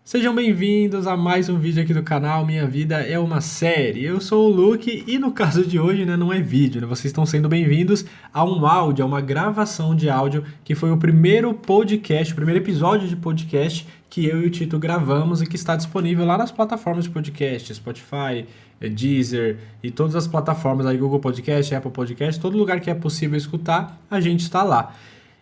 Sejam bem-vindos a mais um vídeo aqui do canal Minha Vida é uma Série. Eu sou o Luke e no caso de hoje, não é vídeo, Vocês estão sendo bem-vindos a um áudio, a uma gravação de áudio que foi o primeiro podcast, o primeiro episódio de podcast que eu e o Tito gravamos e que está disponível lá nas plataformas de podcast, Spotify, Deezer e todas as plataformas aí, Google Podcast, Apple Podcast, todo lugar que é possível escutar, a gente está lá.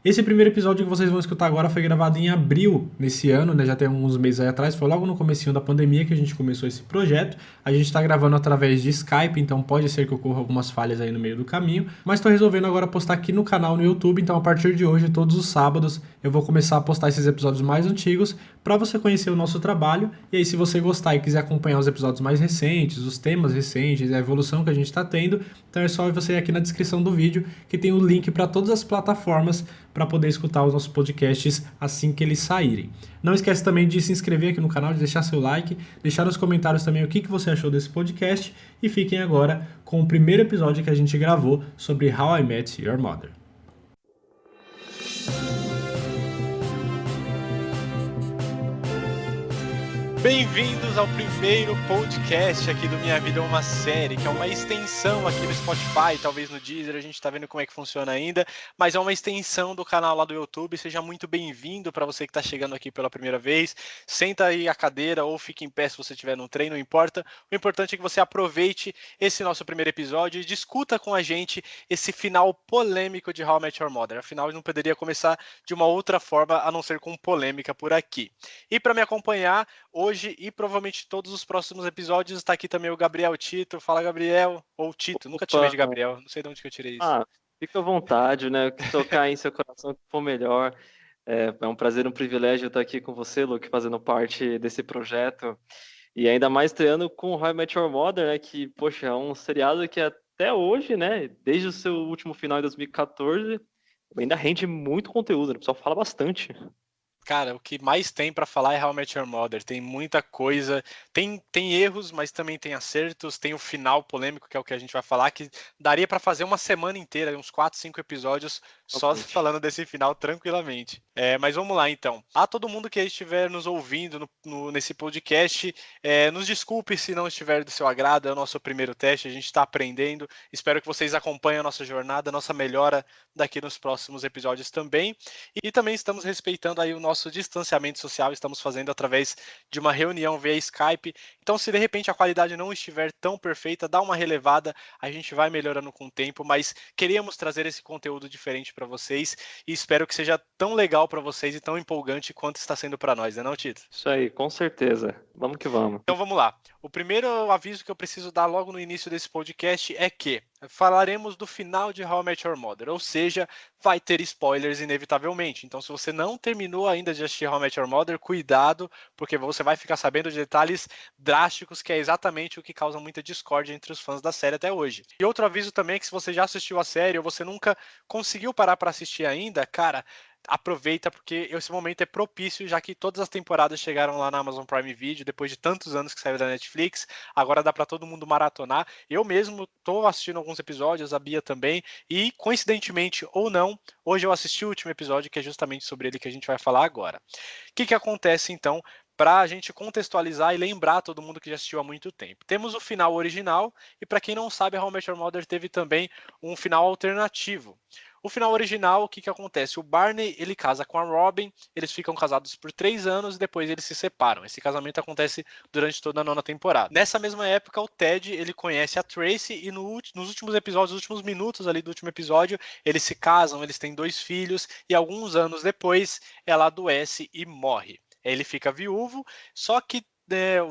Esse primeiro episódio que vocês vão escutar agora foi gravado em abril nesse ano, Já tem alguns meses aí atrás, foi logo no comecinho da pandemia que a gente começou esse projeto. A gente está gravando através de Skype, então pode ser que ocorra algumas falhas aí no meio do caminho, mas estou resolvendo agora postar aqui no canal no YouTube, então a partir de hoje, todos os sábados, eu vou começar a postar esses episódios mais antigos para você conhecer o nosso trabalho, e aí se você gostar e quiser acompanhar os episódios mais recentes, os temas recentes, a evolução que a gente está tendo, então é só você ir aqui na descrição do vídeo que tem o link para todas as plataformas para poder escutar os nossos podcasts assim que eles saírem. Não esquece também de se inscrever aqui no canal, de deixar seu like, deixar nos comentários também o que você achou desse podcast e fiquem agora com o primeiro episódio que a gente gravou sobre How I Met Your Mother. Bem-vindos ao primeiro podcast aqui do Minha Vida é uma Série, que é uma extensão aqui no Spotify, talvez no Deezer, a gente tá vendo como é que funciona ainda, mas é uma extensão do canal lá do YouTube. Seja muito bem-vindo para você que tá chegando aqui pela primeira vez. Senta aí a cadeira ou fique em pé se você estiver no trem, não importa. O importante é que você aproveite esse nosso primeiro episódio e discuta com a gente esse final polêmico de How I Met Your Mother. Afinal, não poderia começar de uma outra forma a não ser com polêmica por aqui. E para me acompanhar hoje e provavelmente todos os próximos episódios, está aqui também o Gabriel Tito. Fala, Gabriel. Ou Tito, nunca te chamei de Gabriel, não sei de onde que eu tirei isso. Fica à vontade, né? O que tocar em seu coração que for melhor. É um prazer, um privilégio estar aqui com você, Luke, fazendo parte desse projeto. E ainda mais estreando com How I Met Your Mother, né? Que, poxa, é um seriado que até hoje, né? Desde o seu último final em 2014, ainda rende muito conteúdo, né? O pessoal fala bastante. Cara, o que mais tem pra falar é How I Met Your Mother. Tem muita coisa, tem erros, mas também tem acertos. Tem o final polêmico, que é o que a gente vai falar, que daria pra fazer uma semana inteira, uns 4, 5 episódios só falando desse final tranquilamente. Mas vamos lá então. A todo mundo que estiver nos ouvindo nesse podcast, nos desculpe se não estiver do seu agrado. É o nosso primeiro teste, a gente está aprendendo. Espero que vocês acompanhem a nossa jornada, a nossa melhora daqui nos próximos episódios também. E também estamos respeitando aí o nosso distanciamento social, estamos fazendo através de uma reunião via Skype. Então, se de repente a qualidade não estiver tão perfeita, dá uma relevada, a gente vai melhorando com o tempo, mas queríamos trazer esse conteúdo diferente para vocês e espero que seja tão legal para vocês e tão empolgante quanto está sendo para nós, não, Tito? Isso aí, com certeza. Vamos que vamos. Então vamos lá. O primeiro aviso que eu preciso dar logo no início desse podcast é que falaremos do final de How I Met Your Mother, ou seja, vai ter spoilers inevitavelmente. Então, se você não terminou ainda de assistir How I Met Your Mother, cuidado, porque você vai ficar sabendo de detalhes drásticos, que é exatamente o que causa muita discórdia entre os fãs da série até hoje. E outro aviso também é que se você já assistiu a série ou você nunca conseguiu parar para assistir ainda, cara, aproveita porque esse momento é propício, já que todas as temporadas chegaram lá na Amazon Prime Video, depois de tantos anos que saiu da Netflix, agora dá para todo mundo maratonar. Eu mesmo tô assistindo alguns episódios, a Bia também, e coincidentemente ou não, hoje eu assisti o último episódio, que é justamente sobre ele que a gente vai falar agora. O que acontece então? Para a gente contextualizar e lembrar todo mundo que já assistiu há muito tempo. Temos o final original, e para quem não sabe, How I Met Your Mother teve também um final alternativo. O final original, o que acontece? O Barney, ele casa com a Robin, eles ficam casados por 3 anos e depois eles se separam. Esse casamento acontece durante toda a 9ª temporada. Nessa mesma época, o Ted, ele conhece a Tracy e nos últimos episódios, nos últimos minutos ali do último episódio, eles se casam, eles têm 2 filhos e alguns anos depois ela adoece e morre. Ele fica viúvo, só que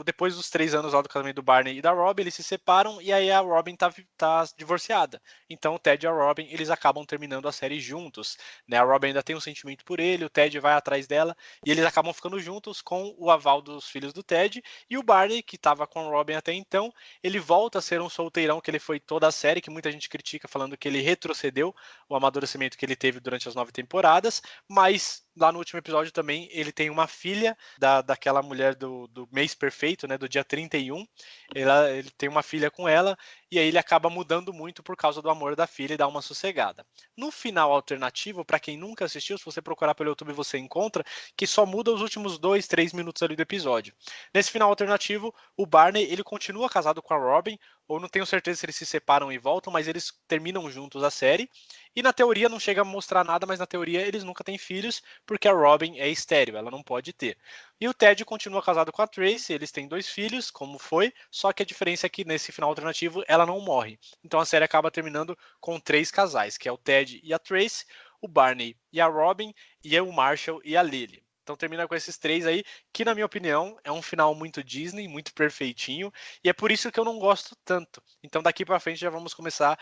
depois dos 3 anos lá do casamento do Barney e da Robin, eles se separam e aí a Robin tá divorciada. Então o Ted e a Robin, eles acabam terminando a série juntos, né? A Robin ainda tem um sentimento por ele, o Ted vai atrás dela e eles acabam ficando juntos com o aval dos filhos do Ted, e o Barney, que estava com a Robin até então, ele volta a ser um solteirão que ele foi toda a série, que muita gente critica falando que ele retrocedeu o amadurecimento que ele teve durante as 9 temporadas, mas lá no último episódio também ele tem uma filha daquela mulher do mês perfeito, né, do dia 31. Ele tem uma filha com ela e aí ele acaba mudando muito por causa do amor da filha e dá uma sossegada. No final alternativo, para quem nunca assistiu, se você procurar pelo YouTube você encontra, que só muda os últimos 2, 3 minutos ali do episódio. Nesse final alternativo, o Barney ele continua casado com a Robin, ou não tenho certeza se eles se separam e voltam, mas eles terminam juntos a série. E na teoria não chega a mostrar nada, mas na teoria eles nunca têm filhos, porque a Robin é estéril, ela não pode ter. E o Ted continua casado com a Tracy, eles têm 2 filhos, como foi, só que a diferença é que nesse final alternativo ela não morre. Então a série acaba terminando com 3 casais, que é o Ted e a Tracy, o Barney e a Robin, e o Marshall e a Lily. Então termina com esses 3 aí, que na minha opinião é um final muito Disney, muito perfeitinho, e é por isso que eu não gosto tanto. Então daqui pra frente já vamos começar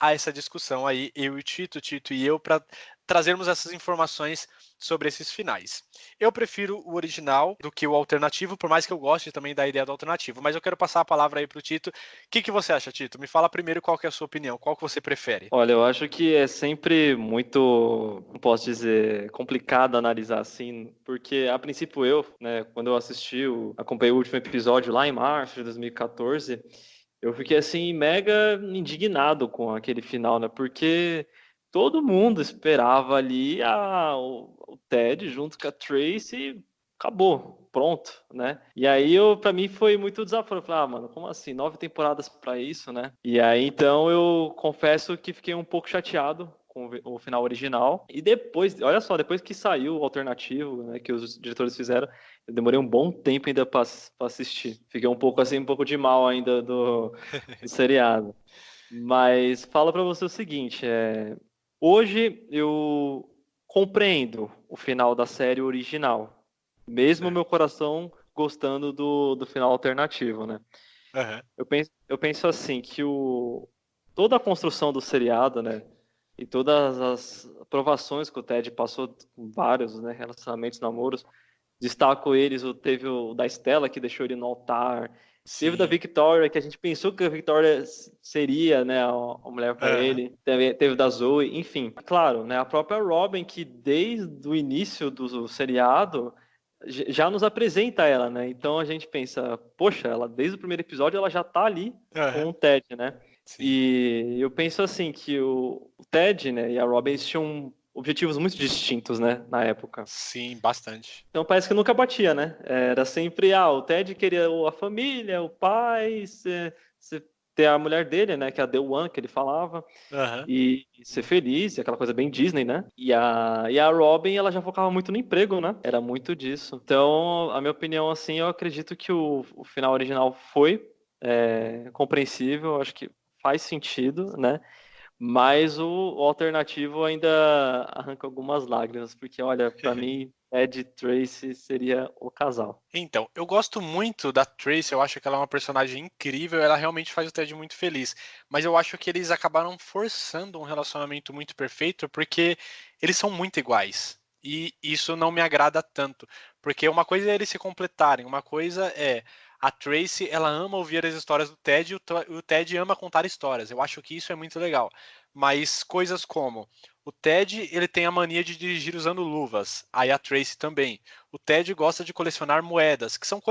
a essa discussão aí, eu e o Tito e eu, para trazermos essas informações sobre esses finais. Eu prefiro o original do que o alternativo, por mais que eu goste também da ideia do alternativo, mas eu quero passar a palavra aí pro Tito. O que você acha, Tito? Me fala primeiro qual que é a sua opinião, qual que você prefere? Olha, eu acho que é sempre muito, não posso dizer, complicado analisar assim, porque a princípio eu, né, quando eu acompanhei o último episódio lá em março de 2014, eu fiquei assim mega indignado com aquele final, né? Porque todo mundo esperava ali o Ted junto com a Tracy, acabou, pronto, né? E aí para mim foi muito desaforo. Eu falei, mano, como assim? 9 temporadas para isso, né? E aí então eu confesso que fiquei um pouco chateado com o final original. E depois, olha só, depois que saiu o alternativo, né, que os diretores fizeram, eu demorei um bom tempo ainda para assistir. Fiquei um pouco assim, um pouco de mal ainda do seriado. Mas falo para você o seguinte, hoje eu compreendo o final da série original, mesmo meu coração gostando do final alternativo, né? Uhum. Eu penso assim, que toda a construção do seriado, né, e todas as aprovações que o Ted passou com vários, né, relacionamentos, namoros, destaco eles, teve o da Stella, que deixou ele no altar, teve o da Sim. Victoria, que a gente pensou que a Victoria seria, né, a mulher para ele, teve o da Zoe, enfim. Claro, né, a própria Robin, que desde o início do seriado já nos apresenta ela, né? Então a gente pensa, poxa, ela desde o primeiro episódio ela já tá ali com o Ted, né? Sim. E eu penso assim que o Ted, né, e a Robin eles tinham objetivos muito distintos, né, na época. Sim, bastante. Então parece que nunca batia, né? Era sempre, o Ted queria a família, o pai, ter a mulher dele, né, que é a The One, que ele falava, e ser feliz, aquela coisa bem Disney, né? E a Robin, ela já focava muito no emprego, né? Era muito disso. Então, a minha opinião, assim, eu acredito que o final original foi compreensível, acho que faz sentido, né? Mas o alternativo ainda arranca algumas lágrimas, porque, olha, para mim, Ed e Tracy seria o casal. Então, eu gosto muito da Tracy, eu acho que ela é uma personagem incrível, ela realmente faz o Ted muito feliz. Mas eu acho que eles acabaram forçando um relacionamento muito perfeito, porque eles são muito iguais. E isso não me agrada tanto. Porque uma coisa é eles se completarem, uma coisa é a Tracy, ela ama ouvir as histórias do Ted e o Ted ama contar histórias. Eu acho que isso é muito legal. Mas coisas como o Ted, ele tem a mania de dirigir usando luvas, aí a Tracy também. O Ted gosta de colecionar moedas, que são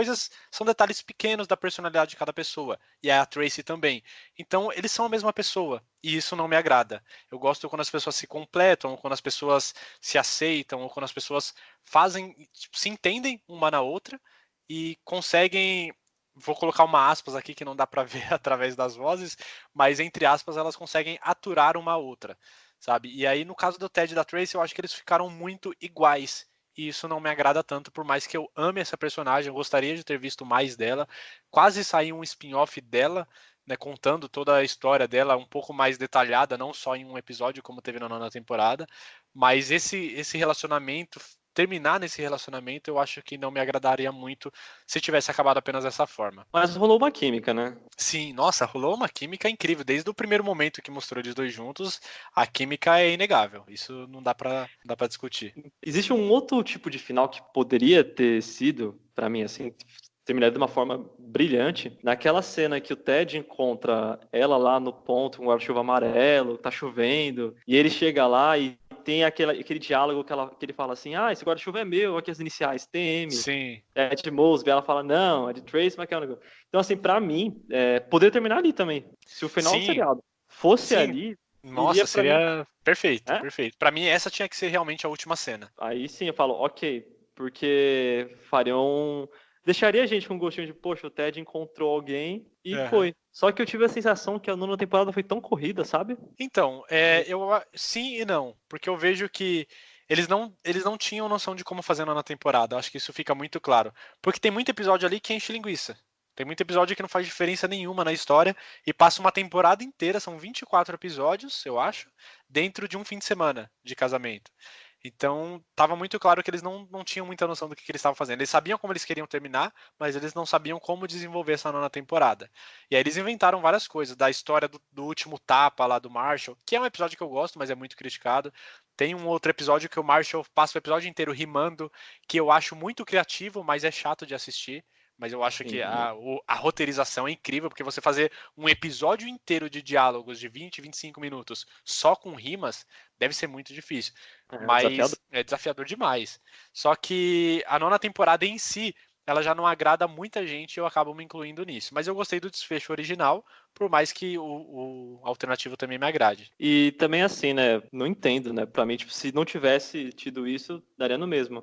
detalhes pequenos da personalidade de cada pessoa, e a Tracy também. Então, eles são a mesma pessoa, e isso não me agrada. Eu gosto quando as pessoas se completam, quando as pessoas se aceitam, ou quando as pessoas fazem, se entendem uma na outra e conseguem. Vou colocar uma aspas aqui que não dá para ver através das vozes, mas entre aspas elas conseguem aturar uma outra, sabe? E aí no caso do Ted e da Tracy eu acho que eles ficaram muito iguais e isso não me agrada tanto, por mais que eu ame essa personagem, eu gostaria de ter visto mais dela. Quase saiu um spin-off dela, né, contando toda a história dela um pouco mais detalhada, não só em um episódio como teve na 9ª temporada, mas esse relacionamento, terminar nesse relacionamento, eu acho que não me agradaria muito se tivesse acabado apenas dessa forma. Mas rolou uma química, né? Sim, nossa, rolou uma química incrível. Desde o primeiro momento que mostrou eles dois juntos, a química é inegável. Isso não dá pra discutir. Existe um outro tipo de final que poderia ter sido, pra mim, assim, terminado de uma forma brilhante. Naquela cena que o Ted encontra ela lá no ponto, com o guarda-chuva amarelo, tá chovendo, e ele chega lá e tem aquele diálogo que ele fala assim, esse guarda-chuva é meu, aqui as iniciais, TM, Sim. é de Mosby, ela fala, não, é de Trace McGonagall. Então, assim, pra mim, poderia terminar ali também. Se o final do Sim, seriado fosse sim. ali, Nossa, iria pra mim, seria perfeito, né? perfeito. Pra mim, essa tinha que ser realmente a última cena. Aí sim eu falo, ok, porque deixaria a gente com um gostinho de, poxa, o Ted encontrou alguém e Aham. foi. Só que eu tive a sensação que a nona temporada foi tão corrida, sabe? Então, sim e não, porque eu vejo que eles não tinham noção de como fazer na temporada. Acho que isso fica muito claro. Porque tem muito episódio ali que enche linguiça. Tem muito episódio que não faz diferença nenhuma na história e passa uma temporada inteira, são 24 episódios, eu acho, dentro de um fim de semana de casamento. Então, estava muito claro que eles não tinham muita noção do que eles estavam fazendo. Eles sabiam como eles queriam terminar, mas eles não sabiam como desenvolver essa nona temporada. E aí eles inventaram várias coisas, da história do último tapa lá do Marshall, que é um episódio que eu gosto, mas é muito criticado. Tem um outro episódio que o Marshall passa o episódio inteiro rimando, que eu acho muito criativo, mas é chato de assistir. Mas eu acho que Sim. a roteirização é incrível, porque você fazer um episódio inteiro de diálogos de 20, 25 minutos só com rimas deve ser muito difícil. É desafiador. Mas é desafiador demais. Só que a nona temporada em si, ela já não agrada muita gente e eu acabo me incluindo nisso. Mas eu gostei do desfecho original, por mais que o alternativo também me agrade. E também assim, né? Não entendo, né? Pra mim, tipo, se não tivesse tido isso, daria no mesmo.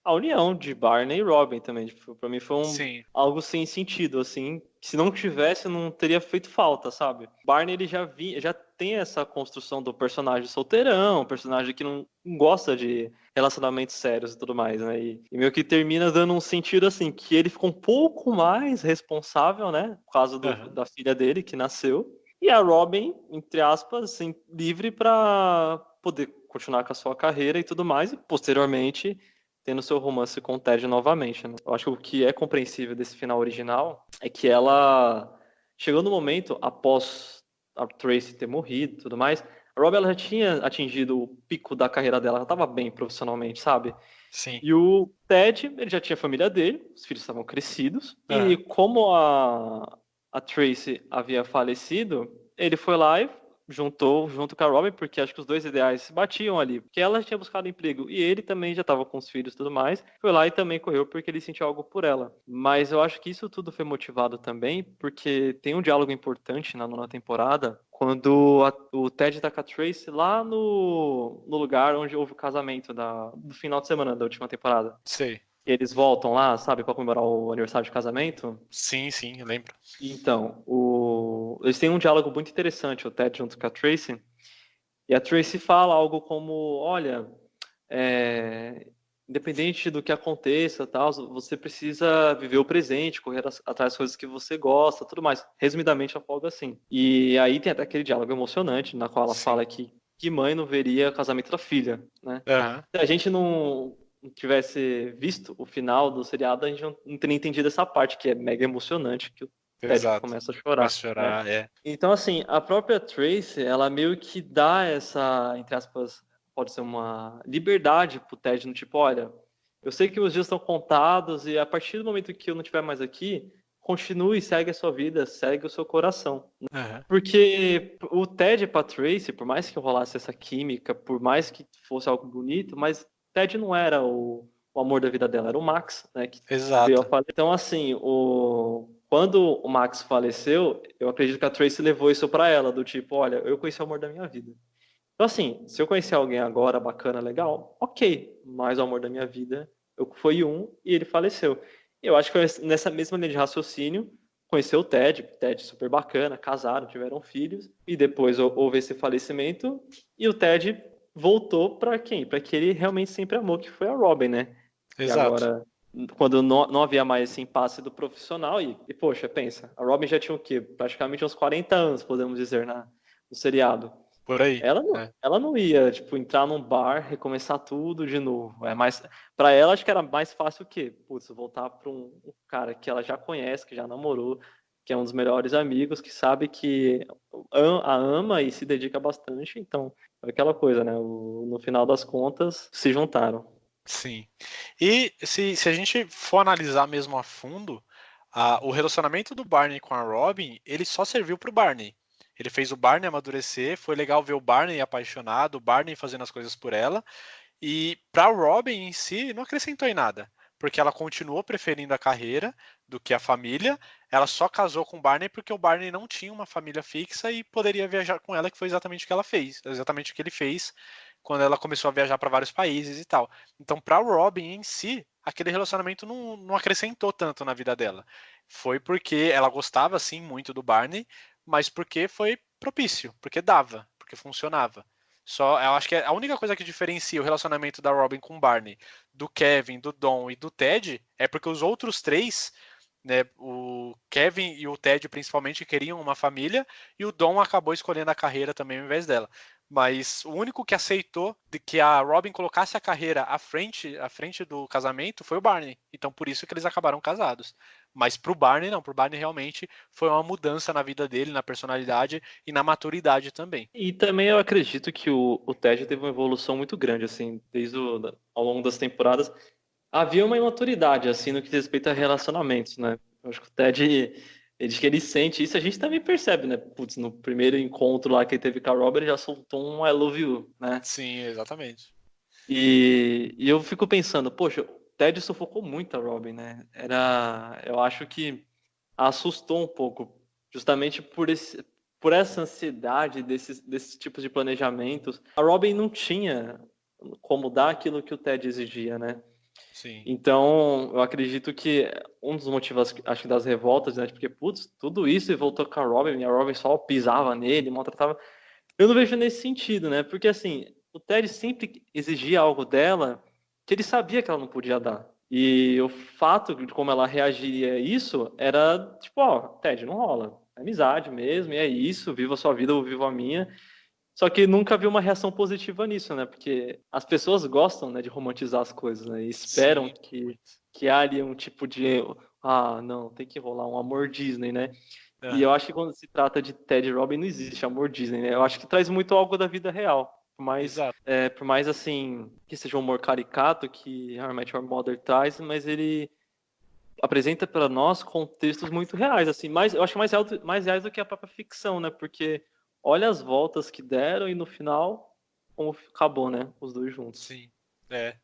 A união de Barney e Robin também, tipo, pra mim foi Sim. algo sem sentido, assim. Que se não tivesse, não teria feito falta, sabe? Barney, ele já tem essa construção do personagem solteirão, personagem que não gosta de relacionamentos sérios e tudo mais, né? E meio que termina dando um sentido, assim, que ele ficou um pouco mais responsável, né? Por causa Uhum. da filha dele, que nasceu. E a Robin, entre aspas, assim, livre para poder continuar com a sua carreira e tudo mais, e posteriormente tendo seu romance com o Ted novamente, né? Eu acho que o que é compreensível desse final original é que ela chegou no momento, após a Tracy ter morrido e tudo mais, a Robin ela já tinha atingido o pico da carreira dela, ela estava bem profissionalmente, sabe? Sim. E o Ted, ele já tinha a família dele, os filhos estavam crescidos, e Uhum. como a Tracy havia falecido, ele foi lá e juntou junto com a Robin, porque acho que os dois ideais se batiam ali, porque ela já tinha buscado emprego e ele também já estava com os filhos e tudo mais, foi lá e também correu porque ele sentiu algo por ela. Mas eu acho que isso tudo foi motivado também porque tem um diálogo importante na nona temporada, quando o Ted tá com a Tracy lá no lugar onde houve o casamento do final de semana da última temporada. Sei. E eles voltam lá, sabe, para comemorar o aniversário de casamento. Sim, sim, eu lembro. Então, eles têm um diálogo muito interessante, o Ted junto com a Tracy. E a Tracy fala algo como, olha, independente do que aconteça, tal, você precisa viver o presente, correr atrás das coisas que você gosta, tudo mais. Resumidamente, eu falo assim. E aí tem até aquele diálogo emocionante, na qual ela Sim. fala que mãe não veria o casamento da filha, né? Uhum. Se a gente não tivesse visto o final do seriado, a gente não teria entendido essa parte, que é mega emocionante, que o Ted Exato. começa a chorar, Começa a né? chorar, é. Então, assim, a própria Tracy, ela meio que dá essa, entre aspas, pode ser uma liberdade pro Ted, no tipo, olha, eu sei que os dias estão contados e a partir do momento que eu não estiver mais aqui, continue, segue a sua vida, segue o seu coração. Uhum. Porque o Ted pra Tracy, por mais que rolasse essa química, por mais que fosse algo bonito, mas Ted não era o amor da vida dela, era o Max, né, que veio a Exato. falecer. Então, assim, quando o Max faleceu, eu acredito que a Tracy levou isso pra ela, do tipo, olha, eu conheci o amor da minha vida. Então, assim, se eu conhecer alguém agora bacana, legal, ok, mas o amor da minha vida foi um e ele faleceu. Eu acho que nessa mesma linha de raciocínio, conheceu o Ted super bacana, casaram, tiveram filhos, e depois houve esse falecimento, e o Ted voltou para quem? Para que ele realmente sempre amou, que foi a Robin, né? E Exato. agora, quando não havia mais esse impasse do profissional, poxa, pensa, a Robin já tinha o quê? Praticamente uns 40 anos, podemos dizer, no seriado. Por aí. É. Ela não ia, tipo, entrar num bar, recomeçar tudo de novo. Para ela, acho que era mais fácil o quê? Putz, voltar para um cara que ela já conhece, que já namorou, que é um dos melhores amigos, que sabe que a ama e se dedica bastante. Então, é aquela coisa, né? No final das contas, se juntaram. Sim. E se a gente for analisar mesmo a fundo, o relacionamento do Barney com a Robin, ele só serviu pro Barney. Ele fez o Barney amadurecer, foi legal ver o Barney apaixonado, o Barney fazendo as coisas por ela, e para Robin em si, não acrescentou em nada, porque ela continuou preferindo a carreira do que a família. Ela só casou com o Barney porque o Barney não tinha uma família fixa e poderia viajar com ela, que foi exatamente o que ela fez, exatamente o que ele fez quando ela começou a viajar para vários países e tal. Então, para Robin em si, aquele relacionamento não acrescentou tanto na vida dela. Foi porque ela gostava sim muito do Barney, mas porque foi propício, porque dava, porque funcionava. Só, eu acho que a única coisa que diferencia o relacionamento da Robin com o Barney, do Kevin, do Don e do Ted, é porque os outros três, né, o Kevin e o Ted principalmente queriam uma família, e o Don acabou escolhendo a carreira também ao invés dela. Mas o único que aceitou de que a Robin colocasse a carreira à frente do casamento foi o Barney. Então por isso que eles acabaram casados. Mas pro Barney não, pro Barney realmente foi uma mudança na vida dele, na personalidade e na maturidade também. E também eu acredito que o Ted teve uma evolução muito grande, assim, ao longo das temporadas. Havia uma imaturidade, assim, no que diz respeito a relacionamentos, né? Eu acho que o Ted, ele sente isso, a gente também percebe, né? Putz, no primeiro encontro lá que ele teve com a Robin, ele já soltou um I love you, né? Sim, exatamente. E eu fico pensando, poxa, o Ted sufocou muito a Robin, né? Eu acho que assustou um pouco, justamente por essa ansiedade desses tipos de planejamentos. A Robin não tinha como dar aquilo que o Ted exigia, né? Sim. Então, eu acredito que um dos motivos, acho que das revoltas, né? Porque, putz, tudo isso e voltou com a Robin, e a Robin só pisava nele, maltratava. Eu não vejo nesse sentido, né? Porque, assim, o Ted sempre exigia algo dela que ele sabia que ela não podia dar. E o fato de como ela reagiria a isso era, tipo, ó, Ted, não rola. É amizade mesmo, e é isso, viva a sua vida, eu vivo a minha. Só que nunca vi uma reação positiva nisso, né? Porque as pessoas gostam, né, de romantizar as coisas, né? E esperam Sim, que há ali um tipo de... Ah, não, tem que rolar um amor Disney, né? E eu aham. acho que quando se trata de Ted e Robin, não existe amor Disney, né? Eu acho que traz muito algo da vida real. Exato. Por mais assim, que seja um humor caricato que How I Met Your Mother traz, mas ele apresenta para nós contextos muito reais, assim, eu acho mais reais do que a própria ficção, né? Porque olha as voltas que deram e no final, como acabou, né? Os dois juntos. Sim. É.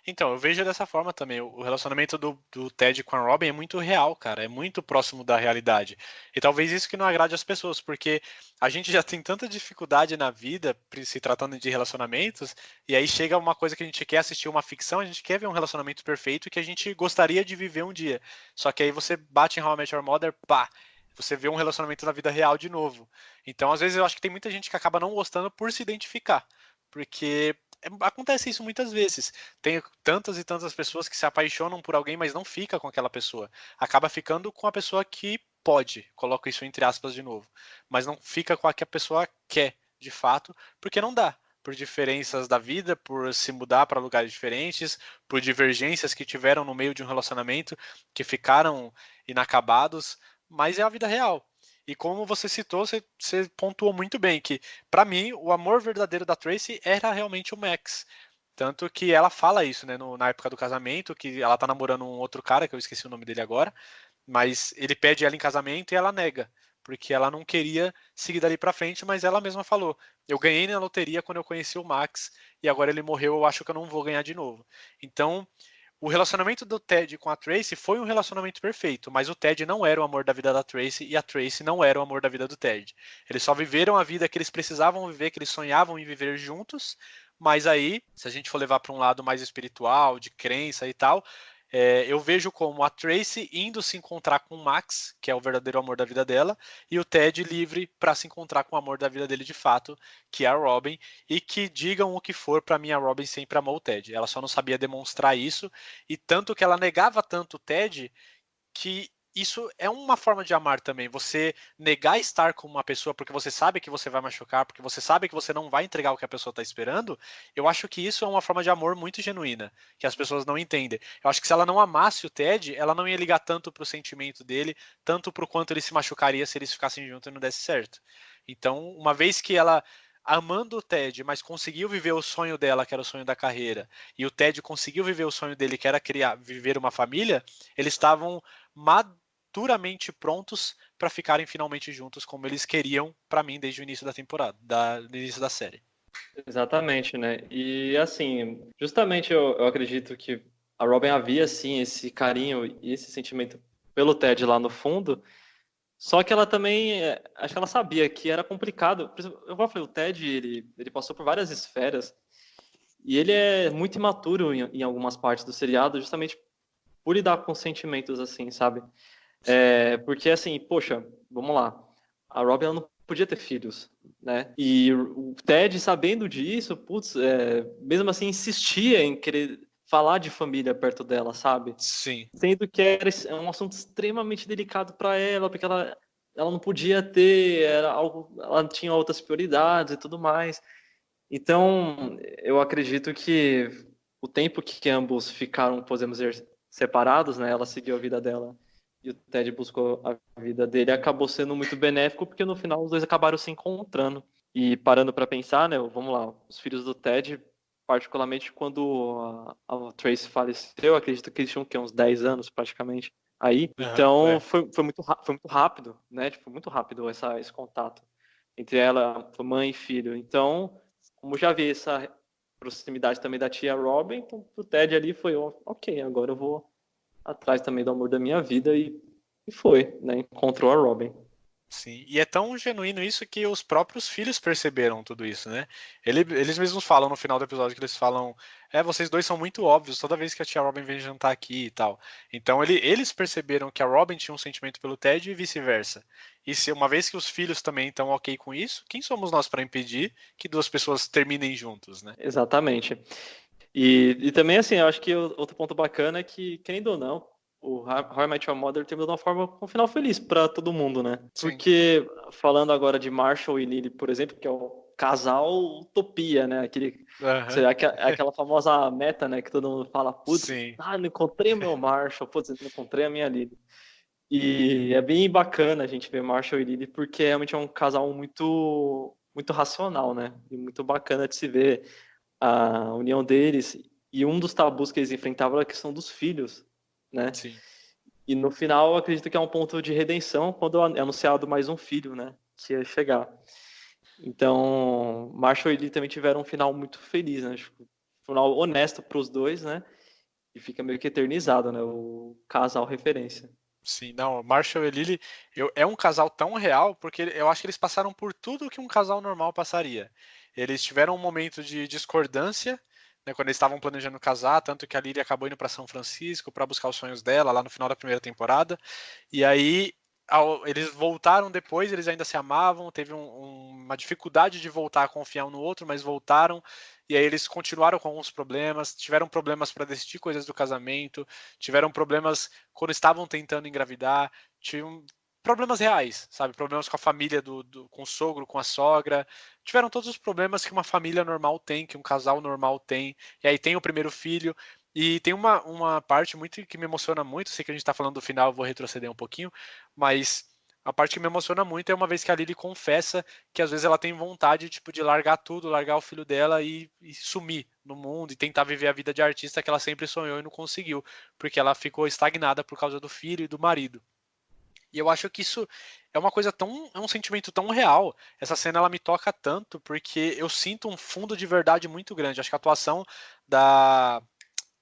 Então, eu vejo dessa forma também. O relacionamento do Ted com a Robin é muito real, cara. É muito próximo da realidade. E talvez isso que não agrade as pessoas, porque a gente já tem tanta dificuldade na vida, se tratando de relacionamentos, e aí chega uma coisa que a gente quer assistir uma ficção, a gente quer ver um relacionamento perfeito que a gente gostaria de viver um dia. Só que aí você bate em How I Met Your Mother, pá! Você vê um relacionamento na vida real de novo. Então, às vezes, eu acho que tem muita gente que acaba não gostando por se identificar. Porque acontece isso muitas vezes. Tem tantas e tantas pessoas que se apaixonam por alguém, mas não fica com aquela pessoa. Acaba ficando com a pessoa que pode, coloco isso entre aspas de novo, mas não fica com a que a pessoa quer, de fato, porque não dá. Por diferenças da vida, por se mudar para lugares diferentes, por divergências que tiveram no meio de um relacionamento que ficaram inacabados, mas é a vida real. E como você citou, você pontuou muito bem que, para mim, o amor verdadeiro da Tracy era realmente o Max. Tanto que ela fala isso, né, na época do casamento, que ela tá namorando um outro cara, que eu esqueci o nome dele agora, mas ele pede ela em casamento e ela nega, porque ela não queria seguir dali pra frente, mas ela mesma falou: eu ganhei na loteria quando eu conheci o Max, e agora ele morreu, eu acho que eu não vou ganhar de novo. Então, o relacionamento do Ted com a Tracy foi um relacionamento perfeito, mas o Ted não era o amor da vida da Tracy e a Tracy não era o amor da vida do Ted. Eles só viveram a vida que eles precisavam viver, que eles sonhavam em viver juntos, mas aí, se a gente for levar para um lado mais espiritual, de crença e tal, eu vejo como a Tracy indo se encontrar com o Max, que é o verdadeiro amor da vida dela, e o Ted livre para se encontrar com o amor da vida dele de fato, que é a Robin, e que digam o que for, para mim a Robin sempre amou o Ted. Ela só não sabia demonstrar isso, e tanto que ela negava tanto o Ted que isso é uma forma de amar também. Você negar estar com uma pessoa porque você sabe que você vai machucar, porque você sabe que você não vai entregar o que a pessoa está esperando, eu acho que isso é uma forma de amor muito genuína, que as pessoas não entendem. Eu acho que se ela não amasse o Ted, ela não ia ligar tanto pro sentimento dele, tanto pro quanto ele se machucaria se eles ficassem juntos e não desse certo. Então, uma vez que ela amando o Ted, mas conseguiu viver o sonho dela, que era o sonho da carreira, e o Ted conseguiu viver o sonho dele, que era criar, viver uma família, eles estavam futuramente prontos para ficarem finalmente juntos como eles queriam, para mim, desde o início da temporada, do início da série. Exatamente, né? E assim, justamente eu acredito que a Robin havia, assim, esse carinho e esse sentimento pelo Ted lá no fundo, só que ela também, acho que ela sabia que era complicado. Por exemplo, eu falei, o Ted, ele passou por várias esferas e ele é muito imaturo em algumas partes do seriado, justamente por lidar com sentimentos assim, sabe? Porque assim, poxa, vamos lá. A Robin ela não podia ter filhos, né? E o Ted, sabendo disso, putz, mesmo assim insistia em querer falar de família perto dela, sabe? Sim. Sendo que era um assunto extremamente delicado para ela, porque ela não podia ter, era algo, ela tinha outras prioridades e tudo mais. Então, eu acredito que o tempo que ambos ficaram, podemos dizer, separados, né? Ela seguiu a vida dela e o Ted buscou a vida dele, acabou sendo muito benéfico, porque no final os dois acabaram se encontrando. E parando para pensar, né? Vamos lá, os filhos do Ted, particularmente quando a Tracy faleceu, eu acredito que eles tinham uns 10 anos praticamente aí. Então, foi muito rápido, né? Tipo, muito rápido esse contato entre ela, mãe e filho. Então, como já vi essa proximidade também da tia Robin, então o Ted ali foi, ok, agora eu vou atrás também do amor da minha vida e foi, né? Encontrou a Robin. Sim, e é tão genuíno isso que os próprios filhos perceberam tudo isso, né? Eles mesmos falam no final do episódio que eles falam, vocês dois são muito óbvios toda vez que a tia Robin vem jantar aqui e tal. Então eles perceberam que a Robin tinha um sentimento pelo Ted e vice-versa. E se uma vez que os filhos também estão ok com isso, quem somos nós para impedir que duas pessoas terminem juntos, né? Exatamente. E também, assim, eu acho que outro ponto bacana é que, querendo ou não, o How I Met Your Mother terminou de uma forma, com um final feliz para todo mundo, né? Sim. Porque, falando agora de Marshall e Lily, por exemplo, que é o casal utopia, né? Uhum. Aquela famosa meta, né? Que todo mundo fala, putz, Sim. não encontrei o meu Marshall, putz, não encontrei a minha Lily. E é bem bacana a gente ver Marshall e Lily, porque realmente é um casal muito, muito racional, né? E muito bacana de se ver a união deles. E um dos tabus que eles enfrentavam era a questão dos filhos, né? Sim. E no final, eu acredito que é um ponto de redenção quando é anunciado mais um filho, né? Que ia chegar. Então, Marshall e Lily também tiveram um final muito feliz, né? Tipo, um final honesto para os dois, né? E fica meio que eternizado, né? O casal referência. Sim, não, Marshall e Lily é um casal tão real porque eu acho que eles passaram por tudo que um casal normal passaria. Eles tiveram um momento de discordância, né, quando eles estavam planejando casar, tanto que a Lily acabou indo para São Francisco para buscar os sonhos dela lá no final da primeira temporada. E aí eles voltaram depois, eles ainda se amavam, teve uma dificuldade de voltar a confiar um no outro, mas voltaram. E aí eles continuaram com alguns problemas, tiveram problemas para decidir coisas do casamento, tiveram problemas quando estavam tentando engravidar, tinham problemas reais, sabe? Problemas com a família com o sogro, com a sogra. Tiveram todos os problemas que uma família normal tem, que um casal normal tem. E aí tem o primeiro filho. E tem uma parte muito que me emociona muito. Sei que a gente tá falando do final, vou retroceder um pouquinho, mas a parte que me emociona muito é uma vez que a Lily confessa que às vezes ela tem vontade, tipo, de largar tudo, largar o filho dela e sumir no mundo e tentar viver a vida de artista que ela sempre sonhou e não conseguiu, porque ela ficou estagnada por causa do filho e do marido. E eu acho que isso é uma coisa é um sentimento tão real. Essa cena ela me toca tanto porque eu sinto um fundo de verdade muito grande. Acho que a atuação da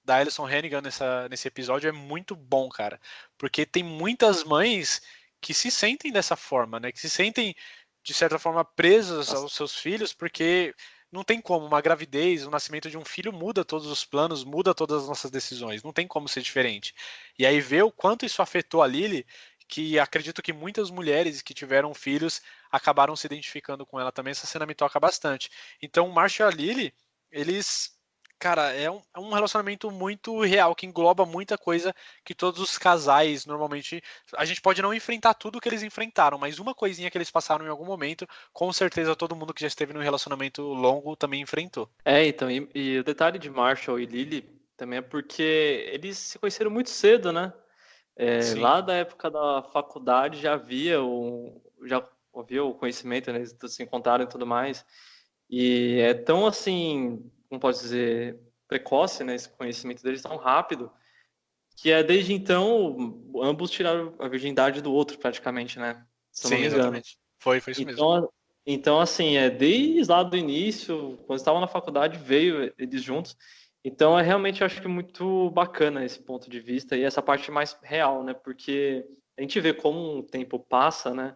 da Alison Hannigan nesse episódio é muito bom, cara. Porque tem muitas mães que se sentem dessa forma, né? Que se sentem, de certa forma, presas Nossa. aos seus filhos, porque não tem como. Uma gravidez, o nascimento de um filho muda todos os planos, muda todas as nossas decisões. Não tem como ser diferente. E aí ver o quanto isso afetou a Lily, que acredito que muitas mulheres que tiveram filhos acabaram se identificando com ela também. Essa cena me toca bastante. Então, o Marshall e a Lily, eles cara, é um relacionamento muito real, que engloba muita coisa que todos os casais normalmente. A gente pode não enfrentar tudo que eles enfrentaram, mas uma coisinha que eles passaram em algum momento, com certeza todo mundo que já esteve num relacionamento longo também enfrentou. Então, e o detalhe de Marshall e Lily também é porque eles se conheceram muito cedo, né? Sim, Lá da época da faculdade já havia o conhecimento, né? Eles se encontraram e tudo mais. E é tão assim, como posso dizer, precoce, né? Esse conhecimento deles tão rápido Que é desde então, ambos tiraram a virgindade do outro, praticamente, né? Se eu não Sim, me engano. exatamente. Foi isso mesmo. Então, assim, desde lá do início, quando estavam na faculdade, veio eles juntos. Então, realmente, eu acho que muito bacana esse ponto de vista e essa parte mais real, né? Porque a gente vê como o tempo passa, né?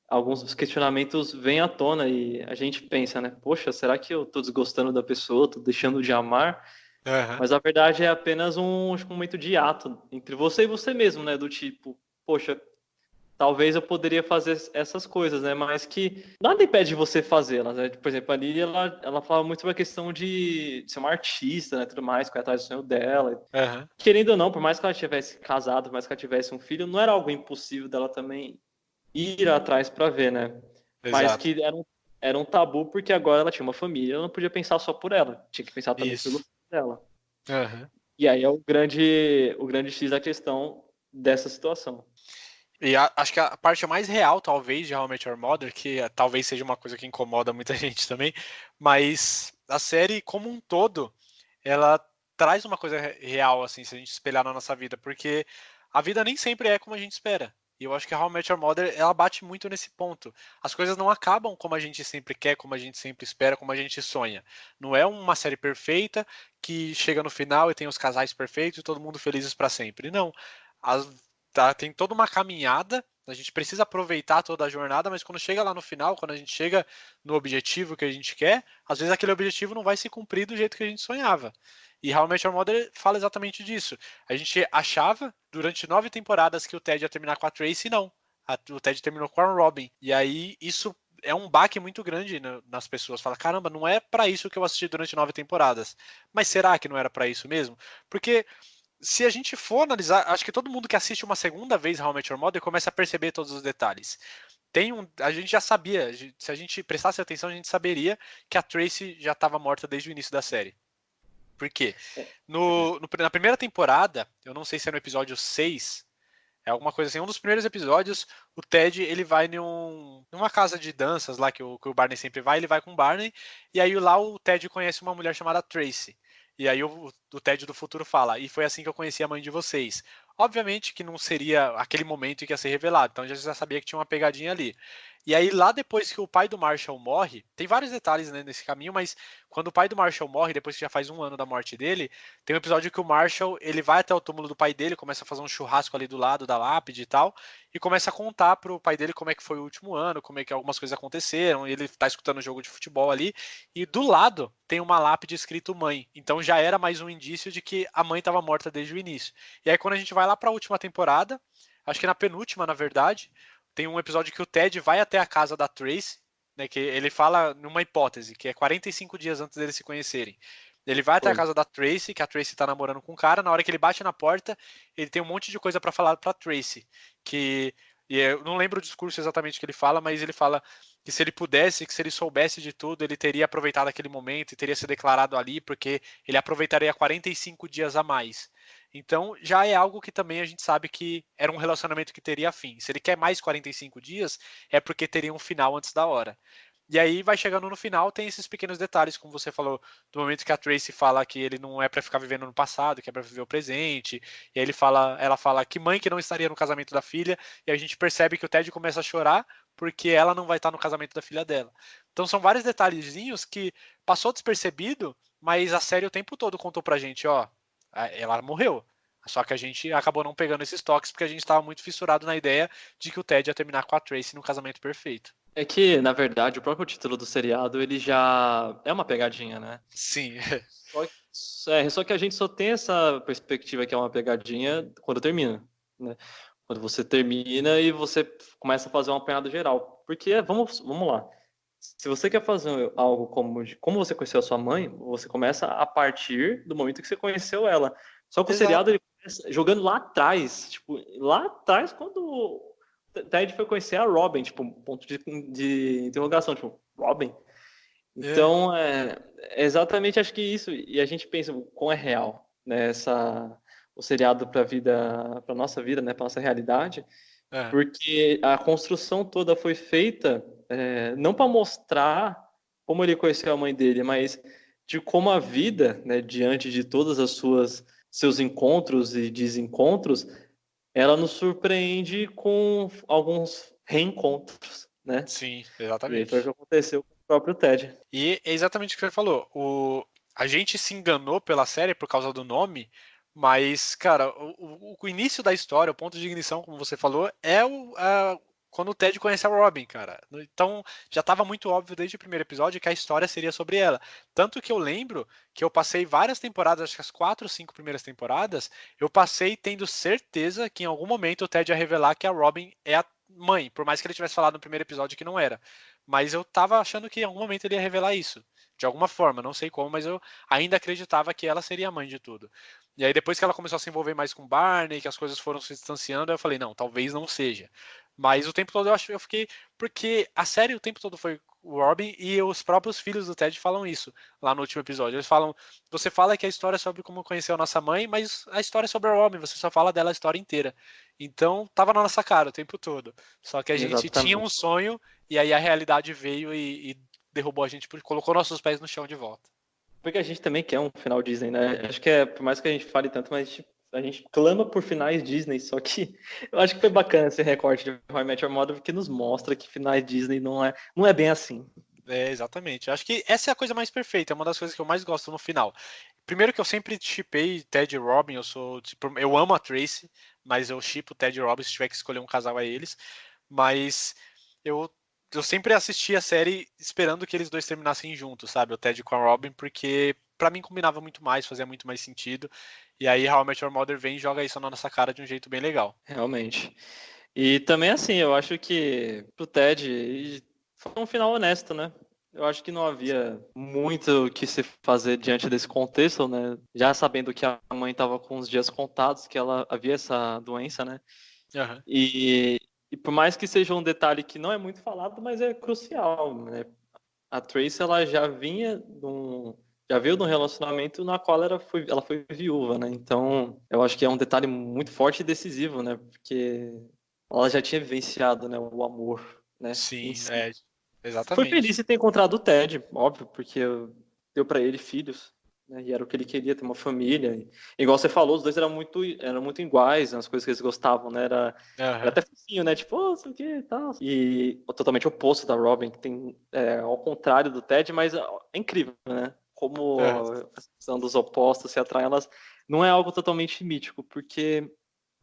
Alguns dos questionamentos vêm à tona e a gente pensa, né? Poxa, será que eu tô desgostando da pessoa, tô deixando de amar? Aham. Mas a verdade é apenas acho que um momento de hiato entre você e você mesmo, né? Do tipo, poxa, talvez eu poderia fazer essas coisas, né? Mas que nada impede de você fazê-las, né? Por exemplo, ali ela fala muito sobre a questão de ser uma artista, né? Tudo mais, correr atrás do sonho dela. Aham. Querendo ou não, por mais que ela tivesse casado, por mais que ela tivesse um filho, não era algo impossível dela também ir atrás para ver, né? Mas Exato. que era um tabu porque agora ela tinha uma família, ela não podia pensar só por ela, tinha que pensar também pelo Isso. filho dela. Aham. E aí é o grande X da questão dessa situação. E acho que a parte mais real, talvez, de How I Met Your Mother, que talvez seja uma coisa que incomoda muita gente também, mas a série como um todo, ela traz uma coisa real, assim, se a gente espelhar na nossa vida, porque a vida nem sempre é como a gente espera. E eu acho que How I Met Your Mother, ela bate muito nesse ponto. As coisas não acabam como a gente sempre quer, como a gente sempre espera, como a gente sonha. Não é uma série perfeita que chega no final e tem os casais perfeitos e todo mundo felizes para sempre. Não. As, tem toda uma caminhada, a gente precisa aproveitar toda a jornada, mas quando chega lá no final, quando a gente chega no objetivo que a gente quer, às vezes aquele objetivo não vai se cumprir do jeito que a gente sonhava. E How I Met Your Mother fala exatamente disso. A gente achava, durante 9 temporadas, que o Ted ia terminar com a Tracy, não. O Ted terminou com a Robin. E aí, isso é um baque muito grande nas pessoas. Fala, caramba, não é para isso que eu assisti durante 9 temporadas. Mas será que não era para isso mesmo? Porque se a gente for analisar, acho que todo mundo que assiste uma segunda vez How I Met Your Mother começa a perceber todos os detalhes. A gente já sabia, se a gente prestasse atenção, a gente saberia que a Tracy já estava morta desde o início da série. Por quê? Na primeira temporada, eu não sei se é no episódio 6, é alguma coisa assim, um dos primeiros episódios, o Ted, ele vai numa casa de danças lá que o Barney sempre vai, ele vai com o Barney, e aí lá o Ted conhece uma mulher chamada Tracy. E aí o Ted do futuro fala, e foi assim que eu conheci a mãe de vocês. Obviamente que não seria aquele momento que ia ser revelado, então já sabia que tinha uma pegadinha ali. E aí lá depois que o pai do Marshall morre, tem vários detalhes, né, nesse caminho, mas quando o pai do Marshall morre, depois que já faz 1 ano da morte dele, tem um episódio que o Marshall, ele vai até o túmulo do pai dele, começa a fazer um churrasco ali do lado da lápide e tal, e começa a contar pro pai dele como é que foi o último ano, como é que algumas coisas aconteceram, e ele tá escutando o jogo de futebol ali, e do lado tem uma lápide escrito mãe. Então já era mais um indício de que a mãe estava morta desde o início. E aí quando a gente vai lá para a última temporada, acho que na penúltima, na verdade, tem um episódio que o Ted vai até a casa da Tracy, né, que ele fala numa hipótese, que é 45 dias antes deles se conhecerem. Ele vai até a Foi. casa da Tracy, que a Tracy tá namorando com um cara, na hora que ele bate na porta, ele tem um monte de coisa para falar pra Tracy, e eu não lembro o discurso exatamente que ele fala, mas ele fala que se ele pudesse, que se ele soubesse de tudo, ele teria aproveitado aquele momento e teria se declarado ali, porque ele aproveitaria 45 dias a mais. Então já é algo que também a gente sabe que era um relacionamento que teria fim. Se ele quer mais 45 dias, é porque teria um final antes da hora. E aí vai chegando no final, tem esses pequenos detalhes, como você falou, do momento que a Tracy fala que ele não é para ficar vivendo no passado, que é para viver o presente. E aí ela fala que mãe que não estaria no casamento da filha, e a gente percebe que o Ted começa a chorar porque ela não vai estar no casamento da filha dela. Então são vários detalhezinhos que passou despercebido, mas a série o tempo todo contou pra gente, ó, ela morreu. Só que a gente acabou não pegando esses toques porque a gente estava muito fissurado na ideia de que o Ted ia terminar com a Tracy no casamento perfeito. É que, na verdade, o próprio título do seriado, ele já é uma pegadinha, né? Sim. Só que a gente só tem essa perspectiva que é uma pegadinha quando termina, né? Quando você termina e você começa a fazer uma apanhada geral. Porque, vamos lá, se você quer fazer algo como você conheceu a sua mãe, você começa a partir do momento que você conheceu ela. Só que o Exato. seriado, ele começa jogando lá atrás, tipo, lá atrás, quando o Ted foi conhecer a Robin, tipo, ponto de interrogação, tipo, Robin? Então, é exatamente, acho que isso, e a gente pensa o quão é real, né, o seriado para nossa vida, né, para nossa realidade, É. porque a construção toda foi feita não para mostrar como ele conheceu a mãe dele, mas de como a vida, né, diante de todas as suas seus encontros e desencontros, ela nos surpreende com alguns reencontros, né? Sim, E aí foi o que exatamente. aconteceu com o próprio Ted. E é exatamente o que você falou. A gente se enganou pela série por causa do nome, mas, cara, o início da história, o ponto de ignição, como você falou, é quando o Ted conhece a Robin, cara. Então, já estava muito óbvio desde o primeiro episódio que a história seria sobre ela. Tanto que eu lembro que eu passei várias temporadas, acho que as 4 ou 5 primeiras temporadas, eu passei tendo certeza que em algum momento o Ted ia revelar que a Robin é a mãe, por mais que ele tivesse falado no primeiro episódio que não era. Mas eu tava achando que em algum momento ele ia revelar isso. De alguma forma, não sei como, mas eu ainda acreditava que ela seria a mãe de tudo. E aí depois que ela começou a se envolver mais com o Barney, que as coisas foram se distanciando, eu falei, não, talvez não seja. Mas o tempo todo eu fiquei. Porque a série o tempo todo foi o Robin e os próprios filhos do Ted falam isso lá no último episódio. Eles falam. Você fala que a história é sobre como conheceu a nossa mãe, mas a história é sobre a Robin, você só fala dela a história inteira. Então tava na nossa cara o tempo todo. Só que a gente tinha um Exatamente. sonho e aí a realidade veio e derrubou a gente, colocou nossos pés no chão de volta. Porque a gente também quer um final Disney, né? Acho que por mais que a gente fale tanto, mas a gente clama por finais Disney, só que eu acho que foi bacana esse recorte de How I Met Your Mother, porque nos mostra que finais Disney não é bem assim. É, exatamente. Acho que essa é a coisa mais perfeita, é uma das coisas que eu mais gosto no final. Primeiro que eu sempre shippei Ted e Robin, eu amo a Tracy, mas eu shippo Ted e Robin, se tiver que escolher um casal é eles. Mas eu, eu sempre assisti a série esperando que eles dois terminassem juntos, sabe? O Ted com a Robin, porque pra mim combinava muito mais, fazia muito mais sentido. E aí How I Met Your Mother vem e joga isso na nossa cara de um jeito bem legal. Realmente. E também, assim, eu acho que pro Ted foi um final honesto, né? Eu acho que não havia muito o que se fazer diante desse contexto, né? Já sabendo que a mãe estava com os dias contados, que ela havia essa doença, né? Aham. E por mais que seja um detalhe que não é muito falado, mas é crucial, né? A Tracy, ela já veio de um relacionamento na qual ela foi viúva, né? Então, eu acho que é um detalhe muito forte e decisivo, né? Porque ela já tinha vivenciado, né, o amor, né, em Sim, si. Foi exatamente. feliz em ter encontrado o Ted, óbvio, porque deu para ele filhos, né? E era o que ele queria, ter uma família. E, igual você falou, os dois eram muito iguais, as coisas que eles gostavam, né? Era Aham. até fofinho, né? Tipo, oh, sei o que e tal. E totalmente oposto da Robin, que tem ao contrário do Ted, mas é incrível, né? Aham. Como a questão dos opostos se atraem, elas não é algo totalmente mítico, porque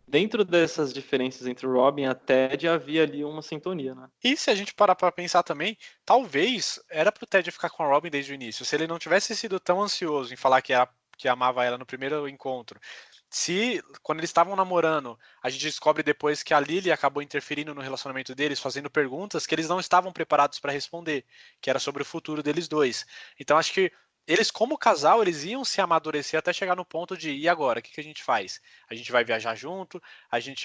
dentro dessas diferenças entre o Robin e a Ted havia ali uma sintonia, né? E se a gente parar pra pensar também, talvez era pro Ted ficar com a Robin desde o início. Se ele não tivesse sido tão ansioso em falar que amava ela no primeiro encontro. Se, quando eles estavam namorando, a gente descobre depois que a Lily acabou interferindo no relacionamento deles, fazendo perguntas que eles não estavam preparados para responder, que era sobre o futuro deles dois. Então acho que eles, como casal, eles iam se amadurecer até chegar no ponto de, e agora? O que que a gente faz? A gente vai viajar junto?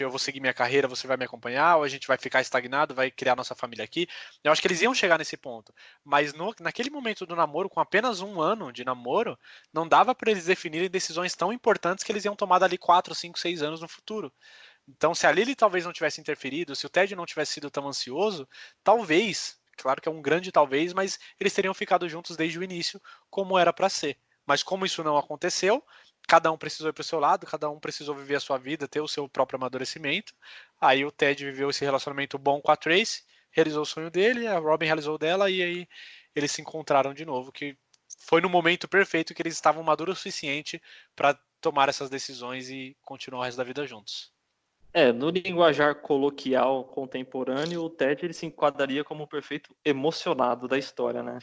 Eu vou seguir minha carreira, você vai me acompanhar? Ou a gente vai ficar estagnado, vai criar nossa família aqui? Eu acho que eles iam chegar nesse ponto. Mas naquele momento do namoro, com apenas um ano de namoro, não dava para eles definirem decisões tão importantes que eles iam tomar dali 4, 5, 6 anos no futuro. Então, se a Lily talvez não tivesse interferido, se o Ted não tivesse sido tão ansioso, talvez, claro que é um grande talvez, mas eles teriam ficado juntos desde o início, como era para ser. Mas como isso não aconteceu, cada um precisou ir para o seu lado, cada um precisou viver a sua vida, ter o seu próprio amadurecimento. Aí o Ted viveu esse relacionamento bom com a Tracy, realizou o sonho dele, a Robin realizou o dela, e aí eles se encontraram de novo, que foi no momento perfeito que eles estavam maduros o suficiente para tomar essas decisões e continuar o resto da vida juntos. No linguajar coloquial contemporâneo, o Ted ele se enquadraria como o perfeito emocionado da história, né?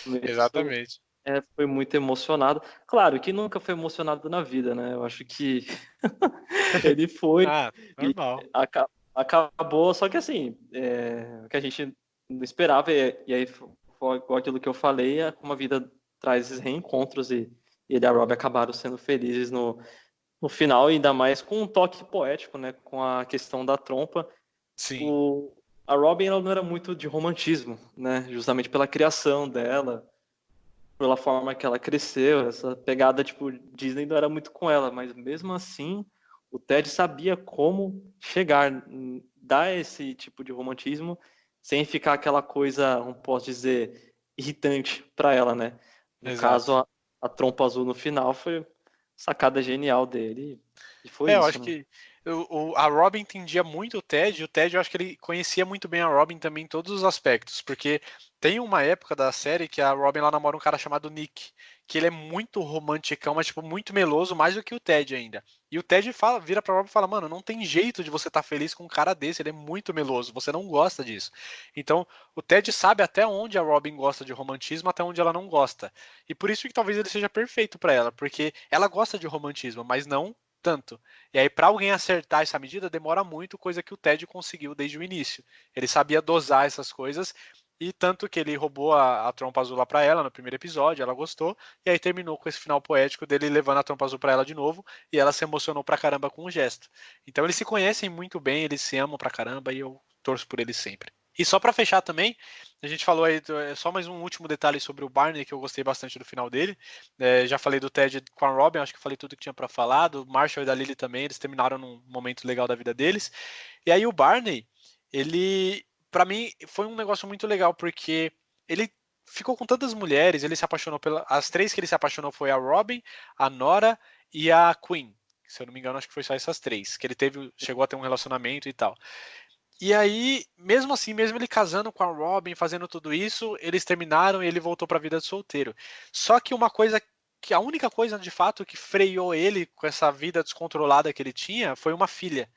Isso Exatamente. foi muito emocionado. Claro que nunca foi emocionado na vida, né? Eu acho que ele foi Ah, e normal. acabou, só que assim, o que a gente não esperava, e aí foi igual aquilo que eu falei, como a vida traz esses reencontros e ele e a Rob acabaram sendo felizes no final, ainda mais com um toque poético, né? Com a questão da trompa. Sim, O, a Robin ela não era muito de romantismo, né? Justamente pela criação dela, pela forma que ela cresceu, essa pegada tipo Disney não era muito com ela, mas mesmo assim o Ted sabia como chegar, dar esse tipo de romantismo sem ficar aquela coisa, não posso dizer, irritante para ela, né? No caso, exato. a trompa azul no final foi sacada genial dele. E foi Eu isso, acho né? que a Robin entendia muito o Ted, e o Ted eu acho que ele conhecia muito bem a Robin também em todos os aspectos, porque tem uma época da série que a Robin lá namora um cara chamado Nick, que ele é muito romanticão, mas tipo muito meloso, mais do que o Ted ainda. E o Ted fala, vira pra Robin e fala: "Mano, não tem jeito de você estar feliz com um cara desse, ele é muito meloso, você não gosta disso". Então, o Ted sabe até onde a Robin gosta de romantismo, até onde ela não gosta. E por isso que talvez ele seja perfeito pra ela, porque ela gosta de romantismo, mas não tanto. E aí, para alguém acertar essa medida, demora muito, coisa que o Ted conseguiu desde o início. Ele sabia dosar essas coisas, e tanto que ele roubou a trompa azul lá pra ela no primeiro episódio, ela gostou, e aí terminou com esse final poético dele levando a trompa azul pra ela de novo, e ela se emocionou pra caramba com o gesto. Então eles se conhecem muito bem, eles se amam pra caramba, e eu torço por eles sempre. E só pra fechar também, a gente falou aí, só mais um último detalhe sobre o Barney, que eu gostei bastante do final dele. Já falei do Ted com a Robin, acho que falei tudo que tinha pra falar. Do Marshall e da Lily também, eles terminaram num momento legal da vida deles. E aí o Barney, ele, pra mim, foi um negócio muito legal, porque ele ficou com tantas mulheres, ele se apaixonou as três que ele se apaixonou foi a Robin, a Nora e a Queen. Se eu não me engano, acho que foi só essas três, que ele chegou a ter um relacionamento e tal. E aí, mesmo assim, mesmo ele casando com a Robin, fazendo tudo isso, eles terminaram e ele voltou para a vida de solteiro. Só que a única coisa de fato que freou ele com essa vida descontrolada que ele tinha foi uma filha.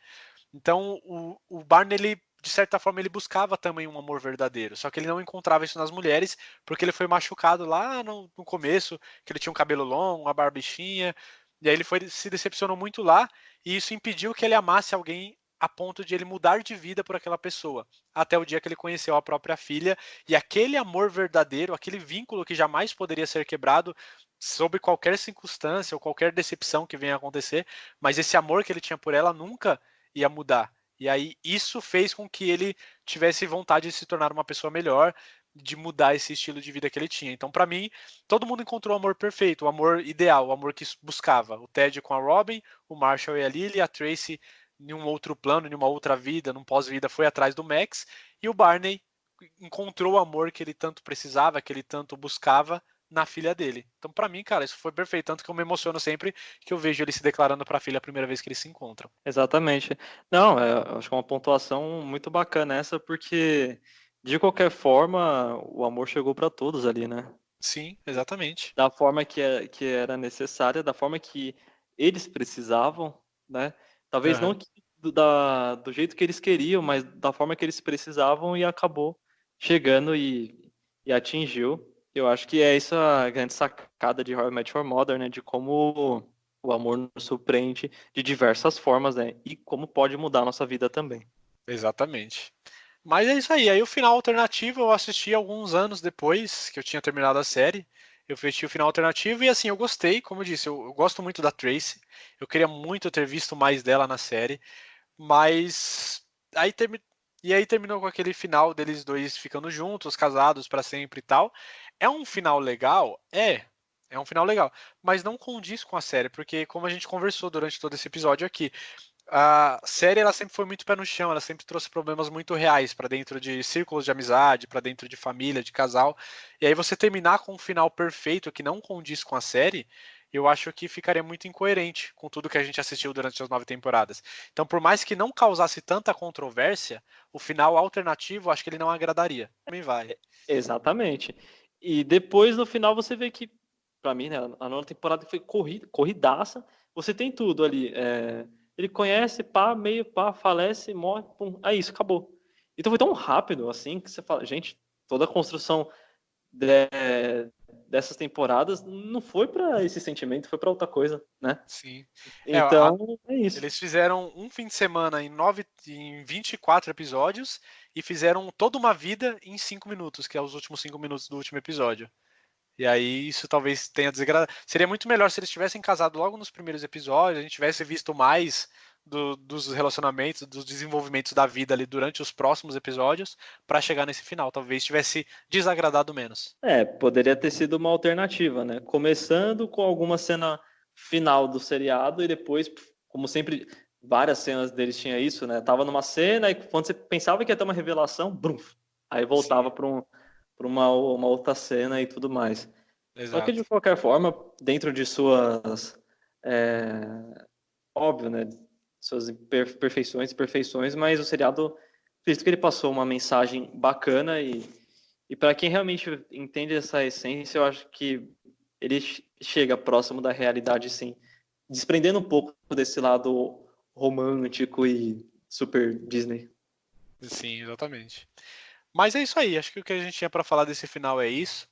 Então, o Barney, ele, de certa forma, ele buscava também um amor verdadeiro, só que ele não encontrava isso nas mulheres, porque ele foi machucado lá no começo, que ele tinha um cabelo longo, uma barbichinha, e aí se decepcionou muito lá, e isso impediu que ele amasse alguém a ponto de ele mudar de vida por aquela pessoa, até o dia que ele conheceu a própria filha, e aquele amor verdadeiro, aquele vínculo que jamais poderia ser quebrado sob qualquer circunstância ou qualquer decepção que venha a acontecer, mas esse amor que ele tinha por ela nunca ia mudar. E aí isso fez com que ele tivesse vontade de se tornar uma pessoa melhor, de mudar esse estilo de vida que ele tinha. Então, para mim, todo mundo encontrou o amor perfeito, o amor ideal, o amor que buscava. O Ted com a Robin, o Marshall e a Lily, a Tracy em um outro plano, em uma outra vida, num pós-vida, foi atrás do Max, e o Barney encontrou o amor que ele tanto precisava, que ele tanto buscava na filha dele. Então, para mim, cara, isso foi perfeito, tanto que eu me emociono sempre que eu vejo ele se declarando para a filha a primeira vez que eles se encontram. Exatamente. Não, eu acho que é uma pontuação muito bacana essa, porque de qualquer forma o amor chegou para todos ali, né? Sim, exatamente. Da forma que era necessária, da forma que eles precisavam, né? Talvez não Aham. do jeito que eles queriam, mas da forma que eles precisavam e acabou chegando e atingiu. Eu acho que é isso a grande sacada de How I Met Your Mother, né? De como o amor nos surpreende de diversas formas, né? E como pode mudar a nossa vida também. Exatamente. Mas é isso aí. Aí o final alternativo eu assisti alguns anos depois que eu tinha terminado a série. Eu assisti o final alternativo e assim, eu gostei, como eu disse, eu gosto muito da Tracy. Eu queria muito ter visto mais dela na série. Mas aí e aí terminou com aquele final deles dois ficando juntos, casados pra sempre e tal. É um final legal? É um final legal, mas não condiz com a série, porque como a gente conversou durante todo esse episódio aqui, a série ela sempre foi muito pé no chão, ela sempre trouxe problemas muito reais pra dentro de círculos de amizade, pra dentro de família, de casal. E aí você terminar com um final perfeito que não condiz com a série, eu acho que ficaria muito incoerente com tudo que a gente assistiu durante as 9 temporadas. Então, por mais que não causasse tanta controvérsia, o final alternativo, eu acho que ele não agradaria. Também vai. Exatamente. E depois, no final, você vê que, pra mim, né, a nona temporada foi corridaça. Você tem tudo ali. Ele conhece, pá, meio, pá, falece, morre, pum. É isso, acabou. Então foi tão rápido, assim, que você fala, gente, toda a construção de- dessas temporadas não foi pra esse sentimento, foi pra outra coisa, né? Sim. É, Então, é isso. eles fizeram um fim de semana em 24 episódios e fizeram toda uma vida em 5 minutos, que é os últimos 5 minutos do último episódio. E aí isso talvez tenha desagradado. Seria muito melhor se eles tivessem casado logo nos primeiros episódios, a gente tivesse visto mais dos relacionamentos, dos desenvolvimentos da vida ali durante os próximos episódios, pra chegar nesse final. Talvez tivesse desagradado menos. Poderia ter sido uma alternativa, né? Começando com alguma cena final do seriado e depois, como sempre, várias cenas deles tinha isso, né? Tava numa cena e quando você pensava que ia ter uma revelação, brum, aí voltava Sim, para uma outra cena e tudo mais. Só que de exato. qualquer forma, dentro de suas Óbvio, né? Suas imperfeições e perfeições, mas o seriado, acredito que ele passou uma mensagem bacana e para quem realmente entende essa essência, eu acho que ele chega próximo da realidade, sim, desprendendo um pouco desse lado romântico e super Disney. Sim, exatamente. Mas é isso aí, acho que o que a gente tinha para falar desse final é isso.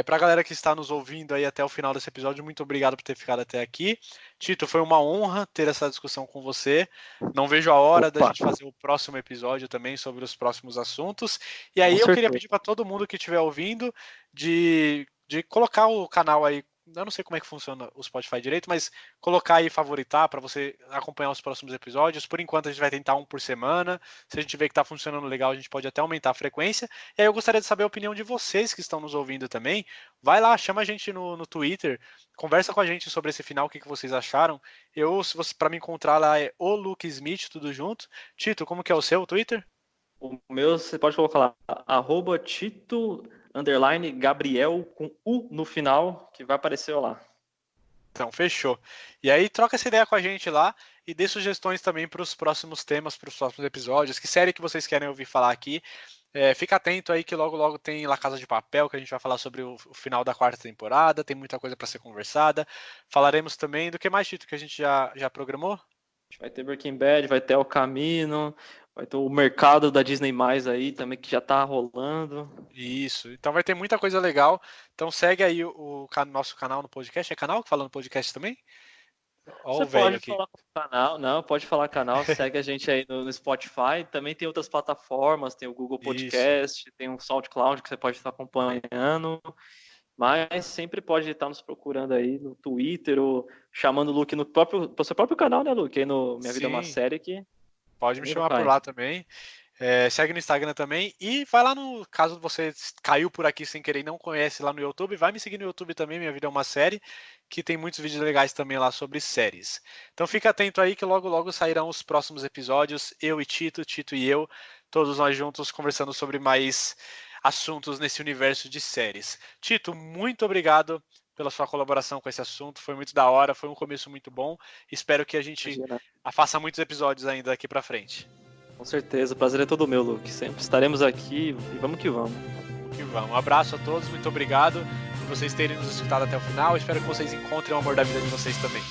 Para a galera que está nos ouvindo aí até o final desse episódio, muito obrigado por ter ficado até aqui. Tito, foi uma honra ter essa discussão com você. Não vejo a hora da Opa, gente fazer o próximo episódio também sobre os próximos assuntos. E com aí eu queria certeza. pedir para todo mundo que estiver ouvindo de colocar o canal aí. Eu não sei como é que funciona o Spotify direito, mas colocar aí favoritar para você acompanhar os próximos episódios. Por enquanto a gente vai tentar um por semana. Se a gente ver que está funcionando legal, a gente pode até aumentar a frequência. E aí eu gostaria de saber a opinião de vocês que estão nos ouvindo também. Vai lá, chama a gente no Twitter, conversa com a gente sobre esse final, o que vocês acharam. Se você para me encontrar lá é o Luke Smith, tudo junto. Tito, como que é o seu Twitter? O meu, você pode colocar lá, @Tito_Gabriel com U no final, que vai aparecer lá. Então, fechou. E aí, troca essa ideia com a gente lá e dê sugestões também para os próximos temas, para os próximos episódios. Que série que vocês querem ouvir falar aqui? Fica atento aí que logo logo tem La Casa de Papel, que a gente vai falar sobre o final da 4ª temporada. Tem muita coisa para ser conversada. Falaremos também do que mais, Tito, que a gente já programou? Vai ter Breaking Bad, vai ter El Camino, vai ter o mercado da Disney+, aí também, que já tá rolando. Isso. Então vai ter muita coisa legal. Então segue aí o nosso canal no podcast. É canal que fala no podcast também? Ó Você o velho pode aqui. falar com o canal, não, pode falar canal, segue a gente aí no Spotify, também tem outras plataformas, tem o Google Isso. Podcast, tem o SoundCloud que você pode estar acompanhando, mas sempre pode estar nos procurando aí no Twitter ou chamando o Luke pro seu próprio canal, né, Luke? Aí no Minha Vida é uma Sim. Série que Pode me ele chamar por vai. lá também. Segue no Instagram também. E vai lá no caso você caiu por aqui sem querer e não conhece lá no YouTube, vai me seguir no YouTube também, Minha Vida é uma Série, que tem muitos vídeos legais também lá sobre séries. Então fica atento aí que logo logo sairão os próximos episódios, eu e Tito, Tito e eu, todos nós juntos conversando sobre mais assuntos nesse universo de séries. Tito, muito obrigado pela sua colaboração com esse assunto, foi muito da hora, foi um começo muito bom. Espero que a gente Imagina. faça muitos episódios ainda daqui pra frente. Com certeza, o prazer é todo meu, Luke. Sempre estaremos aqui e vamos que vamos. E vamos. Um abraço a todos, muito obrigado por vocês terem nos escutado até o final. Espero que vocês encontrem o amor da vida de vocês também.